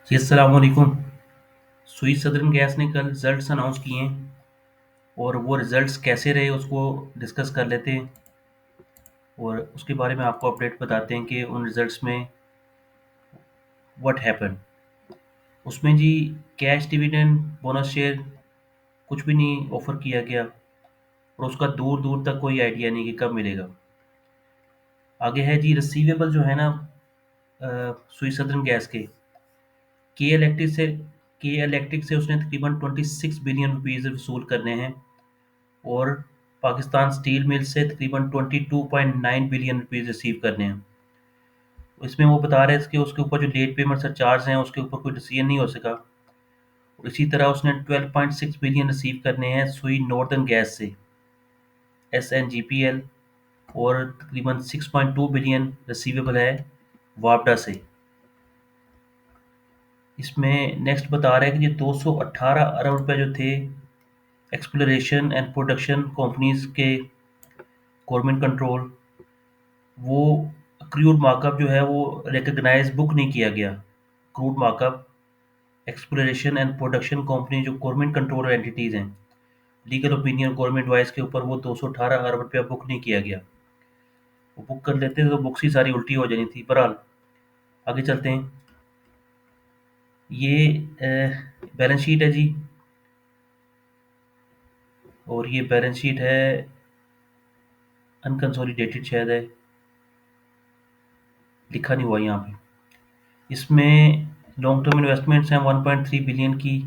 जी अस्सलाम वालेकुम। सुई सदर्न गैस ने कल रिजल्ट्स अनाउंस किए हैं और वो रिजल्ट्स कैसे रहे उसको डिस्कस कर लेते हैं और उसके बारे में आपको अपडेट बताते हैं कि उन रिजल्ट्स में व्हाट हैपन। उसमें जी कैश डिविडेंड बोनस शेयर कुछ भी नहीं ऑफर किया गया और उसका दूर दूर तक कोई आइडिया नहीं कि कब मिलेगा। आगे है जी रिसीवेबल जो है ना सुई सदर्न गैस के इलेक्ट्रिक से के इलेक्ट्रिक से उसने तकरीबन 26 बिलियन रुपीज़ वसूल करने हैं और पाकिस्तान स्टील मिल से तकरीबन 22.9 बिलियन रुपीज़ रिसीव करने हैं। इसमें वो बता रहे थे कि उसके ऊपर जो लेट पेमेंट चार्ज हैं उसके ऊपर कोई डिसीजन नहीं हो सका और इसी तरह उसने 12.6 बिलियन रिसीव करने हैं सुई नॉर्दर्न गैस से SNGPL और तकरीबन 6.2 बिलियन रिसीवेबल है वापडा से। इसमें नेक्स्ट बता रहे हैं कि ये 218 अरब रुपए जो थे एक्सप्लोरेशन एंड प्रोडक्शन कंपनीज के गवर्नमेंट कंट्रोल वो क्रूड मार्कअप जो है वो रिकॉग्नाइज बुक नहीं किया गया। Crude markup exploration and production company जो गवर्नमेंट कंट्रोल एंटिटीज हैं, लीगल ओपिनियन गवर्नमेंट वाइज के ऊपर वो 218 अरब रुपया बुक नहीं किया गया। वो बुक कर लेते तो बुक्स ही सारी उल्टी हो जानी थी। बहरहाल आगे चलते हैं। ये बैलेंस शीट है जी और ये बैलेंस शीट है अनकंसोलिडेटेड शायद है, लिखा नहीं हुआ यहाँ पे। इसमें लॉन्ग टर्म इन्वेस्टमेंट्स हैं 1.3 बिलियन की,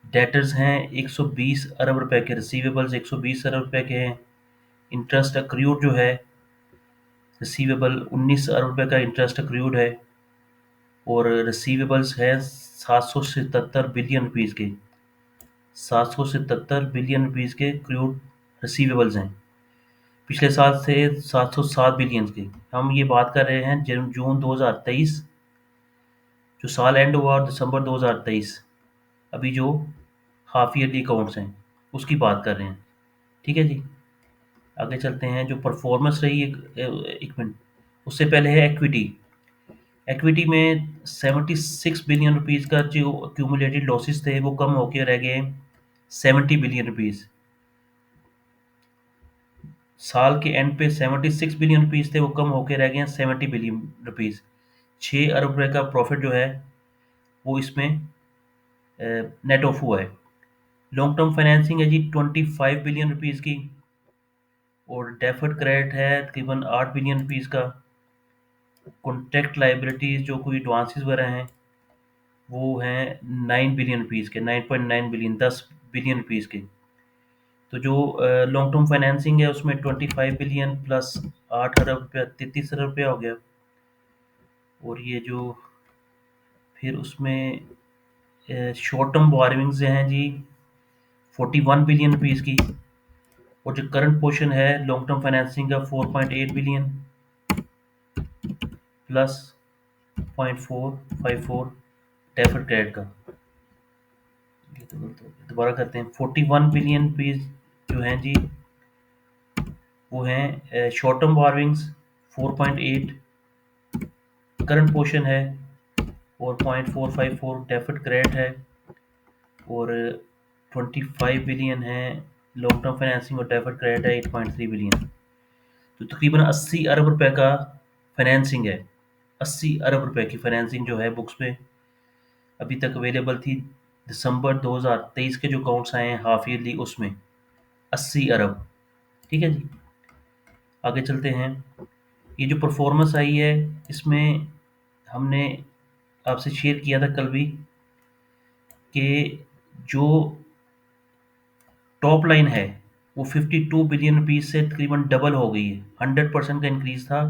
डेटर्स हैं 120 अरब रुपए के, रिसीवेबल्स 120 अरब रुपए के हैं, इंटरेस्ट अक्रूड जो है रिसीवेबल 19 अरब रुपए का इंटरेस्ट अक्रूड है और रिसीवेबल्स है 777 बिलियन रुपीज़ के, 777 बिलियन रुपीज़ के क्रूड रिसीवेबल्स हैं पिछले साल से 707 बिलियन के। हम ये बात कर रहे हैं जून 2023 जो साल एंड हुआ और दिसंबर 2023 अभी जो हाफ ईयरली अकाउंट्स हैं उसकी बात कर रहे हैं। ठीक है जी। आगे चलते हैं। जो परफॉर्मेंस रही एक मिनट, उससे पहले है इक्विटी। इक्विटी में 76 बिलियन रुपीज़ का जो एक्यूमुलेटेड लॉसेस थे वो कम होकर रह गए 70 बिलियन रुपीज़। साल के एंड पे 76 बिलियन रुपीज़ थे वो कम होकर रह गए 70 बिलियन रुपीज़। 6 अरब रुपए का प्रॉफिट जो है वो इसमें नेट ऑफ हुआ है। लॉन्ग टर्म फाइनेंसिंग है जी 25 बिलियन रुपीज़ की और डेफर्ड क्रेडिट है तकरीबन 8 बिलियन रुपीज़ का। कॉन्ट्रैक्ट लाइबिलिटीज़ जो कोई एडवांसेस वगैरह हैं वो हैं 9 बिलियन रुपीज़ के, 9.9 बिलियन, 10 बिलियन रुपीज़ के। तो जो लॉन्ग टर्म फाइनेंसिंग है उसमें 25 बिलियन प्लस 8 अरब रुपया 33 अरब रुपया हो गया। और ये जो फिर उसमें शॉर्ट टर्म बोरोविंग्स हैं जी 41 बिलियन रुपीज़ की और जो करंट पोर्शन है लॉन्ग टर्म फाइनेंसिंग का 4.8 बिलियन प्लस 0.454 डेफर्ड क्रेडिट का। ये तो गलत हो गया, दोबारा करते हैं। 41 बिलियन रुपीज़ जो हैं जी वो हैं short term borrowings 4.8 current portion है और 0.454 डेफर्ड क्रेडिट है और 25 बिलियन है लॉन्ग टर्म फाइनेंसिंग और डेफर्ड क्रेडिट है 8.3 बिलियन। तो तकरीबन 80 अरब रुपए का फाइनेंसिंग है। 80 अरब रुपए की फाइनेंसिंग जो है बुक्स में अभी तक अवेलेबल थी। दिसंबर 2023 के जो अकाउंट्स आए हैं हाफ ईयरली उसमें 80 अरब। ठीक है जी। आगे चलते हैं। ये जो परफॉर्मेंस आई है इसमें हमने आपसे शेयर किया था कल भी कि जो टॉप लाइन है वो 52 बिलियन रुपीज़ से तकरीबन डबल हो गई है। 100% का इंक्रीज़ था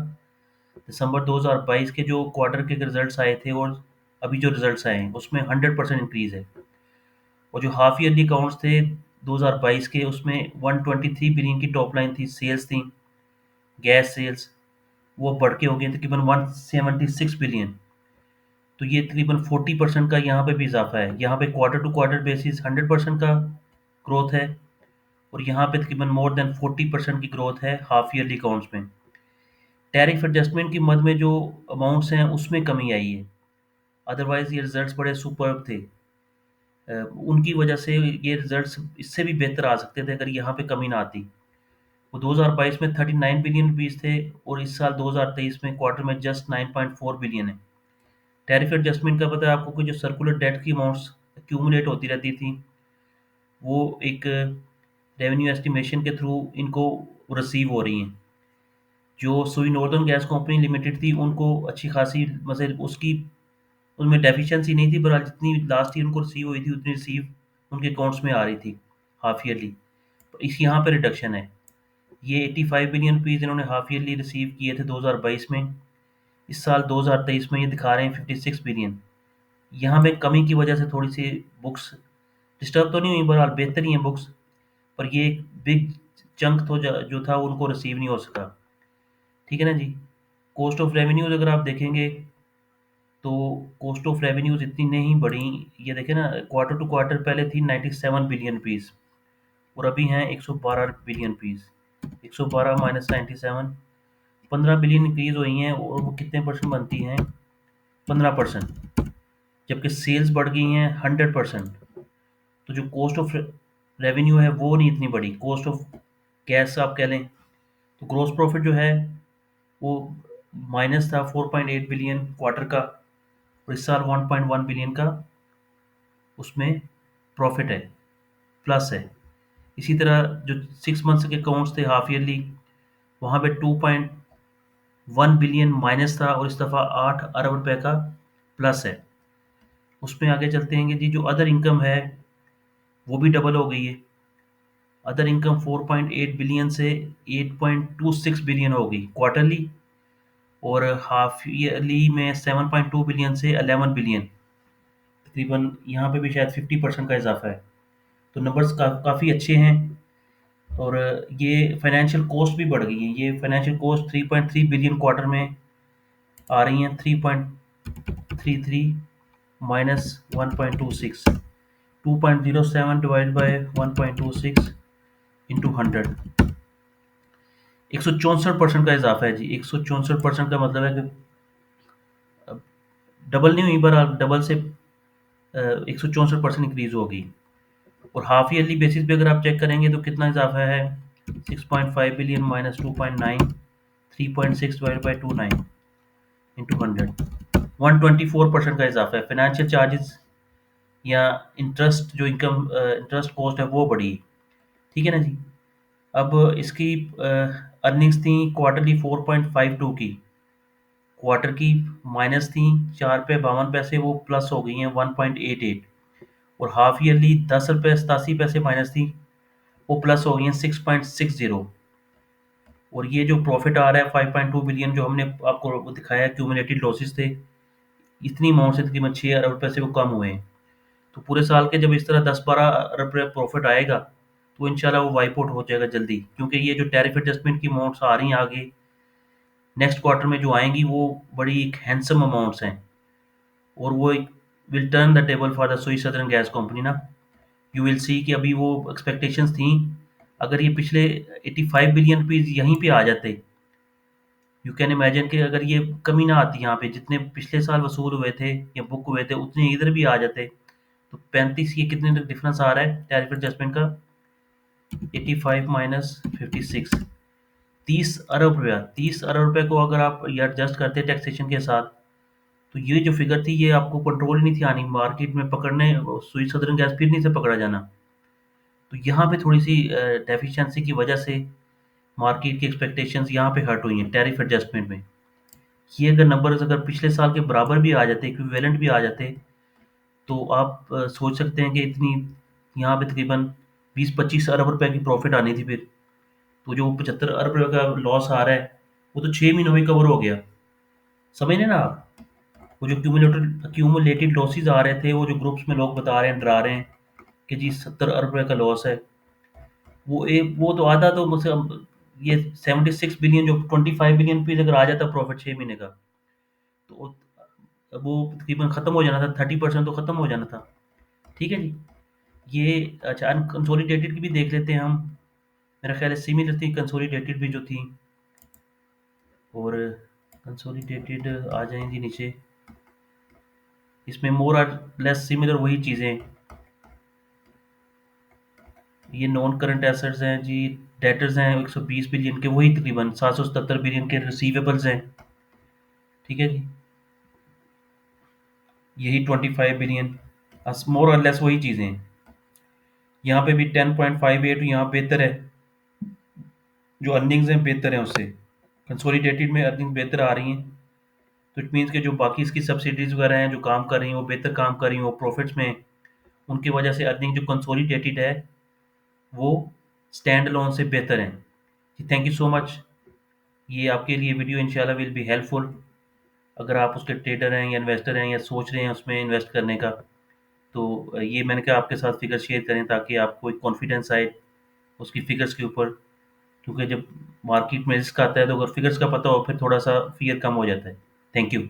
दिसंबर 2022 के जो क्वार्टर के रिजल्ट्स आए थे और अभी जो रिजल्ट्स आए हैं उसमें 100% इंक्रीज़ है। और जो हाफ ईयरली अकाउंट्स थे 2022 के उसमें 123 बिलियन की टॉप लाइन थी, सेल्स थी, गैस सेल्स, वो बढ़ के हो गई तकरीबन 176 बिलियन। तो ये तकरीबन 40% का यहाँ पे भी इजाफा है। यहाँ पे क्वार्टर टू क्वार्टर बेसिस 100% का ग्रोथ है और यहाँ पे तकरीबन मोर देन 40% की ग्रोथ है हाफ ईयरली अकाउंट्स में। टैरिफ एडजस्टमेंट की मद में जो अमाउंट्स हैं उसमें कमी आई है। अदरवाइज़ ये रिज़ल्ट्स बड़े सुपर्ब थे। उनकी वजह से ये रिज़ल्ट्स इससे भी बेहतर आ सकते थे अगर यहाँ पे कमी ना आती। वो 2022 में 39 बिलियन रुपीज़ थे और इस साल 2023 में क्वार्टर में जस्ट 9.4 बिलियन है। टैरिफ एडजस्टमेंट का पता है आपको कि जो सर्कुलर डेट की अमाउंट्स एक्यूमुलेट होती रहती थी, वो एक रेवेन्यू एस्टिमेशन के थ्रू इनको रिसीव हो रही हैं। जो सुई नॉर्दर्न गैस कंपनी लिमिटेड थी, उनको अच्छी खासी मतलब उसकी उनमें डेफिशिएंसी नहीं थी, बहरहाल जितनी लास्ट ईयर उनको रिसीव हुई थी, उतनी रिसीव उनके अकाउंट्स में आ रही थी, हाफ ईयरली। इस यहाँ पे रिडक्शन है। ये 85 बिलियन रुपीज़ इन्होंने हाफ ईयरली रिसीव किए थे 2022 में। इस साल 2023 में ये दिखा रहे हैं 56 बिलियन। यहाँ पे कमी की वजह से थोड़ी-सी बुक्स डिस्टर्ब तो नहीं हुई, बहरहाल बेहतर ही हैं बुक्स, पर ये एक बिग चंक तो जो था उनको रिसीव नहीं हो सका। ठीक है ना जी? कॉस्ट ऑफ रेवेन्यूज़ अगर आप देखेंगे, तो कॉस्ट ऑफ रेवेन्यूज़ इतनी नहीं बढ़ी। ये देखें ना, क्वार्टर टू क्वार्टर पहले थी 97 बिलियन रुपीज़ और अभी हैं 112 billion rupees. 112 minus 97, 15 billion increase हुई हैं और वो कितने परसेंट बनती हैं? 15%। जबकि सेल्स बढ़ गई हैं 100%। तो जो कॉस्ट ऑफ रेवेन्यू है वो नहीं इतनी बढ़ी। कॉस्ट ऑफ गैस आप कह लें, तो ग्रॉस प्रॉफिट जो है वो माइनस था 4.8 बिलियन क्वार्टर का और इस साल 1.1 बिलियन का उसमें प्रॉफिट है, प्लस है। इसी तरह जो 6 मंथ्स के अकाउंट्स थे हाफ ईयरली, वहाँ पे 2.1 बिलियन माइनस था और इस दफ़ा 8 अरब रुपए का प्लस है। उसमें आगे चलते हैं कि जी जो अदर इनकम है वो भी डबल हो गई है। अदर इनकम 4.8 बिलियन से 8.26 बिलियन हो गई क्वार्टरली और हाफ ईयरली में 7.2 बिलियन से 11 बिलियन। तकरीबन यहाँ पे भी शायद 50% का इजाफा है। तो नंबर्स काफ़ी अच्छे हैं और ये फाइनेंशियल कॉस्ट भी बढ़ गई है। ये फाइनेंशियल कॉस्ट 3.3 बिलियन क्वार्टर में आ रही हैं, 3.33 माइनस 1.26, 2.07 डिवाइड बाय 1.26 इंटू 100, 164% का इजाफा है जी। 164% का मतलब है कि डबल नहीं हुई, पर डबल से 164% इंक्रीज होगी। और हाफ ईयरली बेसिस पे अगर आप चेक करेंगे तो कितना इजाफा है? 6.5 billion minus 2.9, 3.6 divide by 29 into 100, 124% का इजाफा है। फाइनेंशियल चार्जेस या इंटरेस्ट जो इनकम इंटरेस्ट कॉस्ट है वो बढ़ी। ठीक है ना जी? अब इसकी अर्निंग्स थी क्वार्टरली 4.52 की, क्वार्टर की माइनस थी 4 रुपये 52 पैसे, वो प्लस हो गई हैं 1.88। और हाफ ईयरली 10 रुपये 87 पैसे माइनस थी, वो प्लस हो गई हैं 6.60। और ये जो प्रॉफिट आ रहा है 5.2 बिलियन जो हमने आपको दिखाया क्यूमुलेटेड लॉसेस थे, इतनी अमाउंट से तकरीबन 6 अरब रुपए से वो कम हुए हैं। तो पूरे साल के जब इस तरह 10-12 अरब रुपए प्रॉफिट आएगा तो इंशाल्लाह वो वाइप आउट हो जाएगा जल्दी, क्योंकि ये जो टैरिफ एडजस्टमेंट की अमाउंट्स आ रही हैं आगे नेक्स्ट क्वार्टर में जो आएंगी वो बड़ी एक हैंडसम अमाउंट्स हैं और वो will turn the table for the सुई सदर्न गैस कंपनी ना। यू विल सी कि अभी वो एक्सपेक्टेशंस थी, अगर ये पिछले 85 बिलियन रुपीज़ यहीं पे आ जाते, यू कैन इमेजिन कि अगर ये कमी ना आती यहाँ पे, जितने पिछले साल वसूल हुए थे या बुक हुए थे उतने इधर भी आ जाते, तो 35, ये कितने डिफरेंस आ रहा है टैरिफ एडजस्टमेंट का? 85 माइनस 56, 30 अरब रुपया। 30 अरब रुपए को अगर आप ये एडजस्ट करते टैक्सेशन के साथ, तो ये जो फिगर थी ये आपको कंट्रोल ही नहीं थी आनी मार्केट में पकड़ने, सुई सदर्न गैस फिर नहीं से पकड़ा जाना। तो यहाँ पे थोड़ी सी डेफिशिएंसी की वजह से मार्केट की एक्सपेक्टेशंस यहाँ पे हर्ट हुई हैं टैरिफ एडजस्टमेंट में। ये अगर नंबर्स अगर पिछले साल के बराबर भी आ जाते, इक्विवेलेंट भी आ जाते, तो आप सोच सकते हैं कि इतनी यहाँ पे तकरीबन 20-25 अरब रुपए की प्रॉफिट आनी थी फिर। तो जो 75 अरब रुपए का लॉस आ रहा है वो तो 6 महीनों में कवर हो गया। समझ रहे हैं ना आप? वो जो क्यूमुलेटेड लॉसेस आ रहे थे, वो जो ग्रुप्स में लोग बता रहे हैं, डरा रहे हैं कि जी 70 अरब रुपए का लॉस है, वो तो आधा तो मतलब ये 76 बिलियन जो 25 बिलियन रुपीज़ अगर आ जाता प्रॉफिट 6 महीने का, तो वो तकरीबन ख़त्म हो जाना था, 30% तो ख़त्म हो जाना था। ठीक है जी? ये अच्छा, अनकंसोलिडेटेड की भी देख लेते हैं हम। मेरा ख़्याल है सिमिलर थी कंसोलिडेटेड भी जो थी, और कंसोलिडेटेड आ जाएँ जी नीचे। इसमें मोर और लेस सिमिलर वही चीज़ें। ये नॉन करंट एसेट्स हैं जी, डेटर्स हैं 120 बिलियन के, वही तकरीबन 777 बिलियन के रिसीवेबल्स हैं। ठीक है जी, यही 25 बिलियन, मोर और लेस वही चीज़ें हैं। यहाँ पे भी 10.58 यहाँ बेहतर है, जो अर्निंग्स हैं बेहतर हैं उससे, कंसोलिडेटेड में अर्निंग बेहतर आ रही हैं। तो इट मीन्स कि जो बाकी इसकी सब्सिडीज वगैरह हैं जो काम कर रही हैं वो बेहतर काम कर रही हैं, वो प्रॉफिट्स में हैं। उनकी वजह से अर्निंग जो कंसोलिडेटेड है वो स्टैंड अलोन से बेहतर है। जी थैंक यू सो मच। ये आपके लिए वीडियो इंशाल्लाह विल बी हेल्पफुल। अगर आप उसके ट्रेडर हैं या इन्वेस्टर हैं या सोच रहे हैं उसमें इन्वेस्ट करने का, तो ये मैंने कहा आपके साथ फिगर शेयर करें ताकि आपको एक कॉन्फिडेंस आए उसकी फिगर्स के ऊपर। क्योंकि जब मार्केट में रिस्क आता है तो अगर फिगर्स का पता हो फिर थोड़ा सा फियर कम हो जाता है। Thank you.